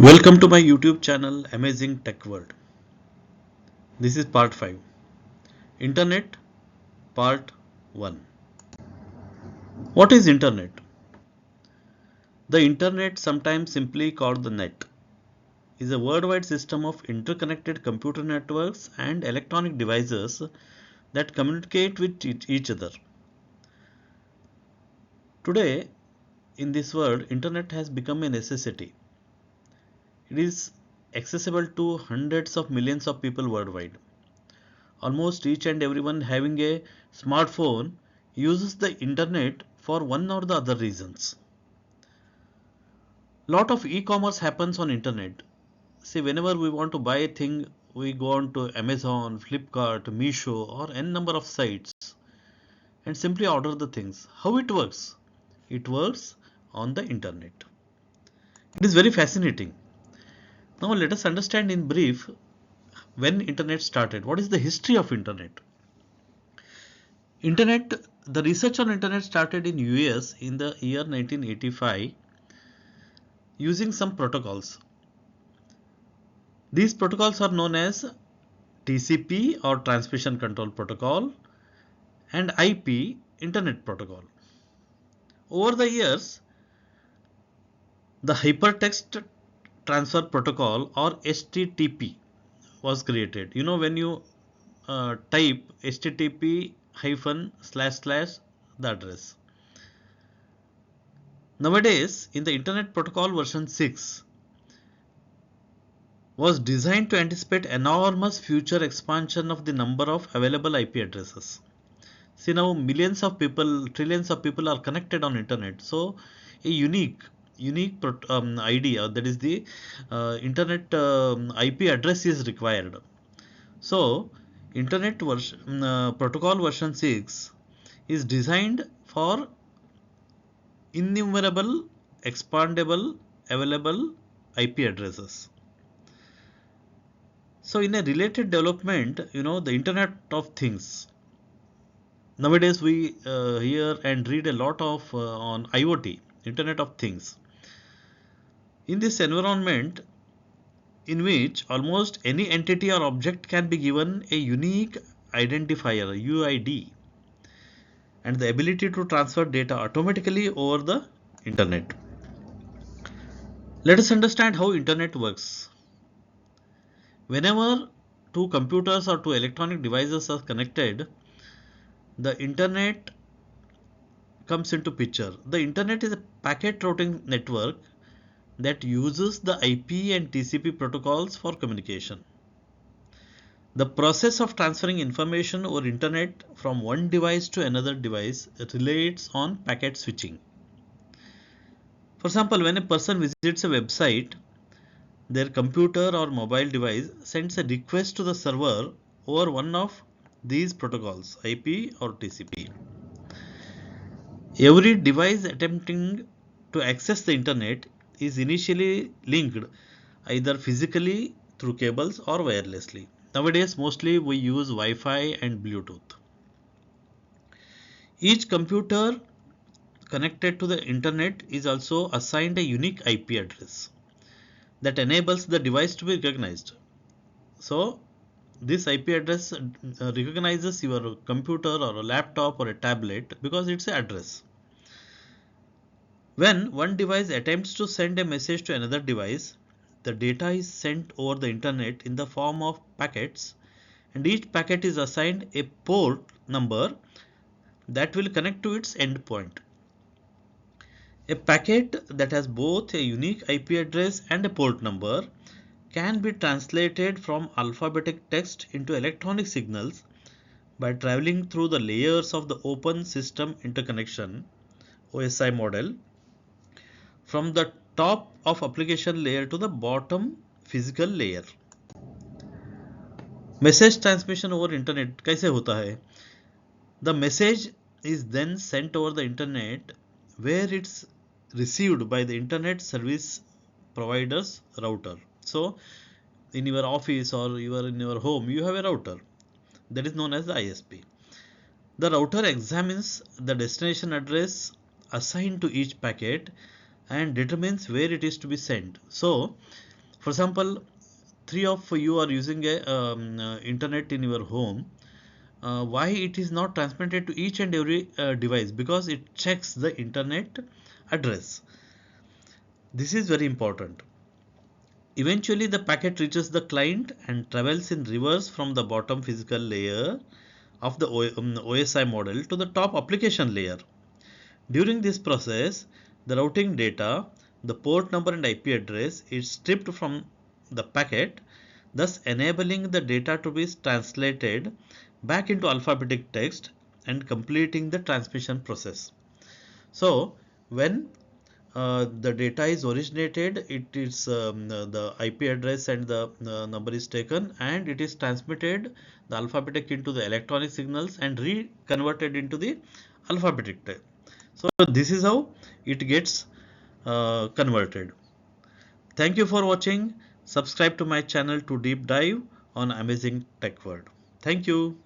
Welcome to my YouTube channel Amazing Tech World. This is part 5. Internet part 1. What is Internet? The Internet, sometimes simply called the net, is a worldwide system of interconnected computer networks and electronic devices that communicate with each other. Today, in this world, Internet has become a necessity. It is accessible to hundreds of millions of people worldwide. Almost each and everyone having a smartphone uses the internet for one or the other reasons. Lot of e-commerce happens on internet. See, whenever we want to buy a thing, we go on to Amazon, Flipkart, Meesho or n number of sites and simply order the things. How it works? It works on the internet. It is very fascinating. Now let us understand in brief when internet started. What is the history of internet? Internet, the research on internet started in US in the year 1985 using some protocols. These protocols are known as TCP or Transmission Control Protocol and IP, Internet Protocol. Over the years, the Hypertext Transfer Protocol or HTTP was created. You know, when you type HTTP / the address. Nowadays, in the Internet Protocol version 6 was designed to anticipate enormous future expansion of the number of available IP addresses. See, now millions of people, trillions of people are connected on internet. So a unique ID, that is the internet IP address is required. So internet version, protocol version 6 is designed for innumerable, expandable, available IP addresses. So in a related development, the Internet of Things. Nowadays we hear and read a lot of on IoT, Internet of Things. In this environment, in which almost any entity or object can be given a unique identifier, UID, and the ability to transfer data automatically over the Internet. Let us understand how Internet works. Whenever two computers or two electronic devices are connected, the internet comes into picture. The internet is a packet routing network that uses the IP and TCP protocols for communication. The process of transferring information over internet from one device to another device relates on packet switching. For example, when a person visits a website, their computer or mobile device sends a request to the server over one of these protocols, IP or TCP. Every device attempting to access the internet is initially linked either physically through cables or wirelessly. Nowadays, mostly we use Wi-Fi and Bluetooth. Each computer connected to the internet is also assigned a unique IP address that enables the device to be recognized. So this IP address recognizes your computer or a laptop or a tablet because it's an address. When one device attempts to send a message to another device, the data is sent over the internet in the form of packets, and each packet is assigned a port number that will connect to its endpoint. A packet that has both a unique IP address and a port number can be translated from alphabetic text into electronic signals by traveling through the layers of the Open System Interconnection OSI model from the top of application layer to the bottom physical layer. Message transmission over internet कैसे होता है? The message is then sent over the internet where it's received by the internet service provider's router. So in your office or you are in your home, you have a router that is known as the ISP. The router examines the destination address assigned to each packet and determines where it is to be sent. So For example, three of you are using a internet in your home. Why it is not transmitted to each and every device? Because it checks the internet address. This is very important. Eventually, the packet reaches the client and travels in reverse from the bottom physical layer of the OSI model to the top application layer. During this process, the routing data, the port number and IP address is stripped from the packet, thus enabling the data to be translated back into alphabetic text and completing the transmission process. So, when the data is originated, it is the IP address and the number is taken, and it is transmitted the alphabetic into the electronic signals and reconverted into the alphabetic text. So this is how it gets converted. Thank you for watching. Subscribe to my channel to deep dive on Amazing Tech World. Thank you.